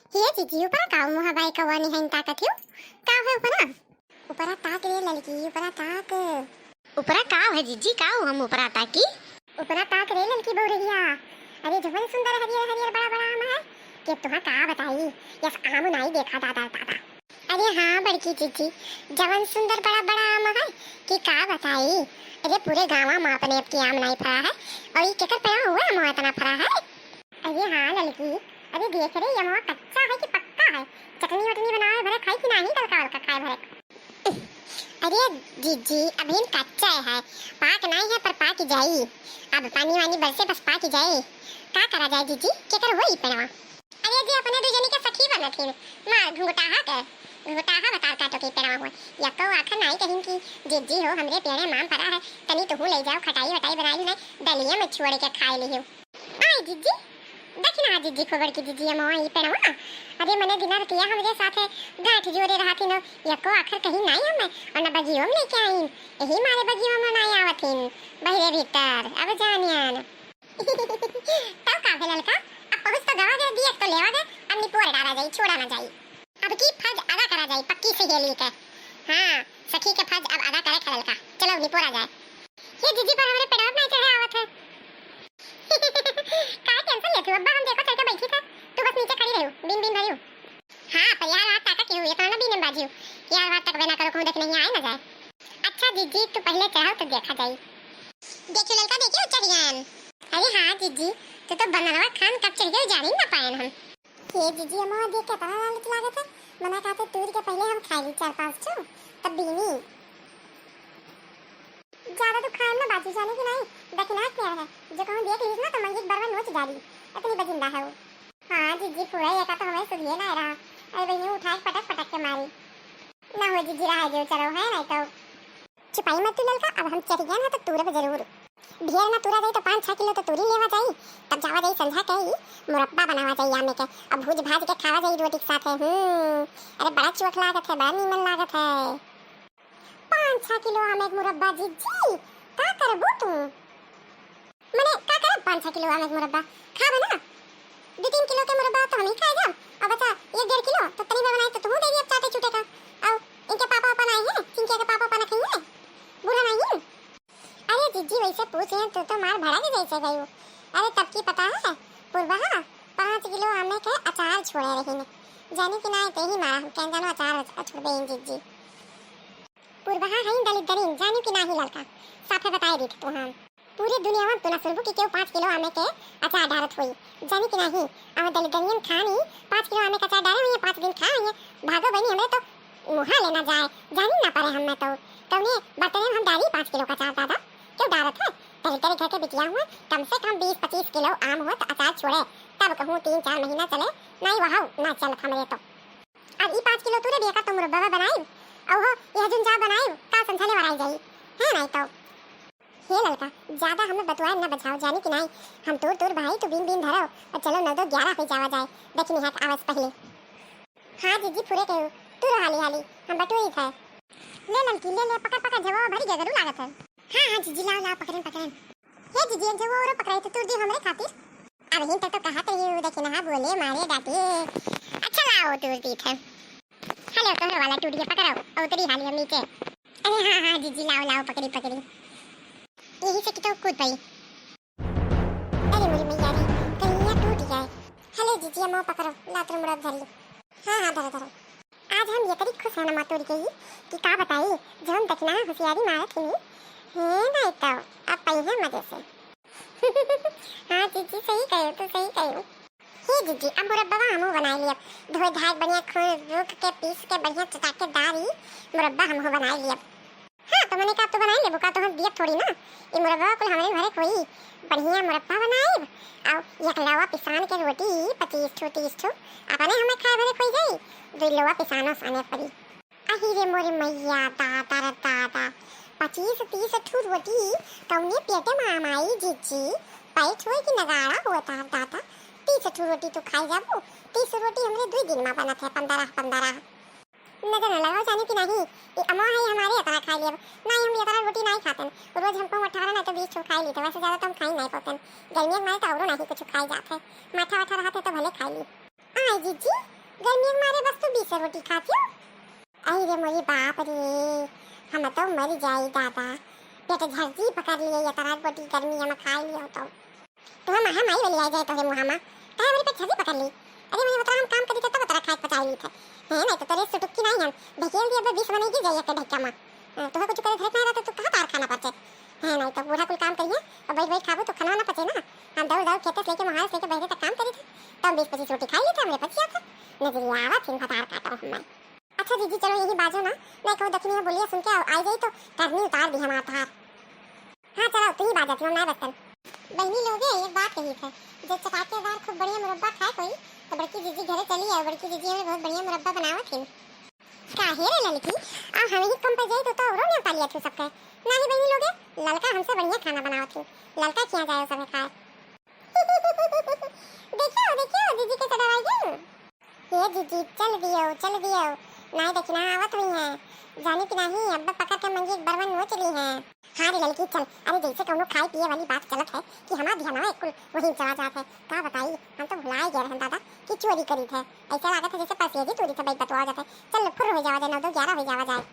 Hiya Gigi, upara kau mo habai kawani hain takathiu. Kau hai upara? Upara tak re lalki, upara tak. Upara kau hai Gigi, kau हम upara ताकी. upara tak re lalki बोल रही है. अरे जवन सुंदर हरियर हरियर बड़ा बड़ा आम है कि तुम्हें का बताई. यस आम नहीं देखा दादा दादा. अरे हाँ बड़की जीजी, जवन सुंदर बड़ा बड़ा आम है कि का बताई. अरे पूरे गाँव में अपने अब की आम नहीं फरा है और ये केकर पड़ा हुआ है मोह इतना फरा है. अरे हाँ लड़की, अरे देख रही ये मोह कच्चा है कि पक्का है. चटनी वटनी बनाए भरे खाई कि नहीं तड़का वड़का खाए भरे. अरे जीजी अभी कच्चा है, पाक नहीं है पर पाक जाई. अब पानी वानी बरसे बस पाक जाए. का करा जाए जीजी, केकर होई पेड़वा. अरे जी अपने दो जनी के सखी बनथिन. मार घुंघटाहा के घुंघटाहा बता काटो के पेड़वा हो. यको आखा नहीं कहिन की जीजी हो हमरे पेड़े माम पड़ा है तनी तो ले जाओ खटाई वटाई बनाई ना दलिया में छोड़ के खाए लियो. आई जीजी देखना जीजी खबर की जीजी हम आई पेड़वा. अरे मैंने दिनर किया हमरे साथे गांठ जोड़े रहती न यको आखर कहीं नहीं हम और न बगियो में लेके आईन. यही मारे बगियो में नहीं आवथिन बहरे भीतर. अब जानियान तब का भेलल का. अब पहुंच तो गवा दे दिए तो लेवा दे. अब निपोर डाला जाई छोड़ा ना जाई. अब की फर्ज अदा करा जाई पक्की से हेली के. हां सखी के फर्ज अब अदा करे खलल का. चलो निपोरा जाए. ये जीजी पर हमरे पेड़वा नहीं चढ़े आवत है. का टेंशन लेती अब्बा हम देखो चल के बैठी था. तू बस नीचे खड़ी रहो बिन बिन भरियो. हां पर यार रात तक क्यों ये कहना बिन बाजियो. यार रात तक बिना करो कहूं देख नहीं आए ना जाए. अच्छा जीजी तू पहले चढ़ाओ तो देखा जाई. देखियो लड़का देखियो चढ़ियान. अरे हां जीजी तो बननवा खान कब चढ़ गए जानी ना पाएन हम. ये जीजी हम देख के पता लालच लागत है. मना कहते तूर के पहले हम खा ली 4-5 छो तब बीनी ज्यादा तो खाए ना बाजू जाने की नहीं. देखना क्या है जो कहूं देख लीस ना तो मंगित बरवा नोच डाली. इतनी बजिंदा है वो. हां जीजी पूरा ये का तो हमें सुधिए ना रहा. अरे बहनी उठा के पटक पटक के मारी ना हो जीजी रहा जो चलो है नहीं तो छुपाई मत तू ललका. अब हम चढ़ गए ना तो तूरे पे जरूर ढेर ना तुरा जाई तो 5-6 किलो तो तुरी लेवा जाई. तब जावा जाई संधा के ही मुरब्बा बनावा जाई आमे के. अब भूज भाज के खावा जाई रोटी के साथ है. अरे बड़ा चोट लागत है बड़ा नीमन लागत है. 5-6 किलो आमे के मुरब्बा जीजी का करबू तू. मने का करब 5-6 किलो आमे के मुरब्बा खाबे ना. 2-3 किलो के मुरब्बा तो हम ही खा जाब. अब बचा 1-1.5 किलो तो तनी में बनाई तो तू दे दी अब चाटे चूटे का. अब इनके पापा पापा नहीं है चिंके के पापा पापा नहीं है बुरा नहीं है. अरे जीजी वैसे पूछ रहे तो मार भड़ा के जैसे गई. अरे तब की पता है पूर्वा 5 किलो आमे के अचार छोड़े रही ने जाने की ना ते ही मारा हम कह जानो अचार छोड़ दे जीजी. पूर्वा है दलित दरिन जाने की नहीं लड़का साफे बताए दी तू. हम पूरी दुनिया में तू ना सुनबू कि क्यों 5 किलो आमे के अचार डालत हुई जाने की नहीं. अब दलित दरिन खानी 5 किलो आमे का अचार डाले हुई 5 दिन खाएंगे. भागो बनी हमें तो मुहा लेना जाए जानी ना पड़े हमें तो ने बर्तन हम डाली 5 किलो का अचार दादा क्यों डालत है. तेरे तेरे घर के बिटिया हुआ कम से कम 20-25 किलो आम हो तो अचार छोड़े तब कहूँ 3-4 महीना चले नहीं वहाँ ना चल हमरे तो. अब ये 5 किलो तूने बेका तो मुरब्बा बनाई और हो यह जुन जा बनाई का संथाले वराई जाई है नहीं तो. हे लड़का ज्यादा हमें बतवाए ना बचाओ जाने की नहीं. हम तोर भाई तो बिन बिन धरो और चलो 9-11 हो जावा जाए देखनी है आवाज पहले. हाँ जीजी पूरे कहो तू हाली हाली हम बटोई थे. ले लड़की ले पकड़ पकड़ जवाब भरी जरूर लागत है. हां जीजी लाओ पकड़न पकड़न. हे जीजी जब और पकड़ाई तो तू दी हमरे खातिर. अब हिन तक तो कहा तो ये देखी ना बोले मारे डांटे. अच्छा लाओ तू दी थे. हेलो तोहरे वाला टूटिया पकड़ाओ और उतरी हाली हम नीचे. अरे हां जीजी लाओ पकड़ी यही से कि तो कूद पई. अरे मेरी मैया रे कलिया टूट गया. हेलो जीजी हम पकड़ो लात मुड़ा धर ली. हां धरो. आज हम ये करी खुश है ना मातोरी के कि का बताई जब हम देखना होशियारी मारत ही नहीं तो अब पई है मजे से. हाँ जीजी सही कहो तो सही कहो. हे जीजी अब मुरब्बा हम बना लिया धोए धाय बढ़िया खूब रूख के पीस के बढ़िया चटा के दारी मुरब्बा हम बना लिया. हाँ तो मैंने कहा तो बनाई ले बुका तो हम दिया थोड़ी ना. ये मुरब्बा को हमारे घरे कोई बढ़िया मुरब्बा बनाई और एक लवा पिसान के रोटी 25-30 ठो अपने हमें खाए भरे कोई गई 2 लवा पिसानो साने पड़ी. अही रे मोरे मैया दादा 25-30 ठो रोटी कौने पेटे में आमाई जीजी पैठ होए की नगाड़ा होता दादा. 30 ठो रोटी तो खाई जाबो. 30 रोटी हमरे 2 दिन में बनत है 15 नजर न लगाओ जाने की नहीं. ये अम्मा है हमारे इतना खा लिया नहीं. हम इतना रोटी नहीं खाते रोज हमको 18 नहीं तो 20 ठो खाई ली तो वैसे ज्यादा तो हम खाई नहीं पाते. गर्मी में तो और नहीं कुछ खाई जाते माथा वाठा रहते तो भले खाई ली. आई जीजी गर्मी के मारे बस तू 20 रोटी खाती हो। अरे मोरी बाप रे, हम तो मर जाई दादा। पेट झर्जी पकड़ लिए या तरात बोटी गर्मी में खा लियो तो हम आई वाली आ जाए तो रे मुहामा काहे मेरे पेट झर्जी पकड़ ली। अरे मैं बता हम काम करी तो तरा खाए पचाई ली थे है नहीं तो तेरे सुटुकी नहीं हम ढकेल दिए अब 20 बने की जाइए के ढक्का में तो कुछ करे धरत नहीं रहता तो कहां तार खाना पचे है नहीं तो पूरा कुल काम करिए और बैठ बैठ खाबो तो खाना ना पचे ना। हम दौड़ दौड़ खेत से लेके महाल से लेके बहरे तक काम करी थे तब 20-25 रोटी खाई थे हमने पचिया था नजरिया आवा फिर फटार काटा हूं। अच्छा दीदी चलो यही बाजो ना, मैं कहूं दक्षिणी में बोलिए सुन के आई गई तो करनी उतार दी हमारा थार। हां चलो तू ही बाजा तुम ना बस्तन। बहनी लोगे एक बात कही थी जब चटाकेदार खूब बढ़िया मुरब्बा खाए कोई तो बड़की जीजी घरे चली आई। बड़की जीजी हमें बहुत बढ़िया मुरब्बा बनावा थी काहे रे लड़की आ हम ही कम पे जाई तो औरो ने पालिया थी सबके नहीं बहनी लोगे लड़का हमसे बढ़िया खाना बनावा थी लड़का क्या जाए सब खाए। देखियो दीदी के चढ़ाई गई ये दीदी चल दियो नहीं देखना आवत हुई है जाने की नहीं अब पकड़ के मंगी एक बरवन नो चली है। हाँ रे लड़की चल। अरे जैसे कौनो खाए पिए वाली बात चलत है कि हमारा ध्यान एक कुल वही चला जात है का बताई हम तो भुला ही गए हैं दादा कि चोरी करी थे ऐसा लागत है जैसे पैसे जी चोरी से भाई बतवा जाते। चल फुर हो जावा दे 9 2 11 हो जावा जाए।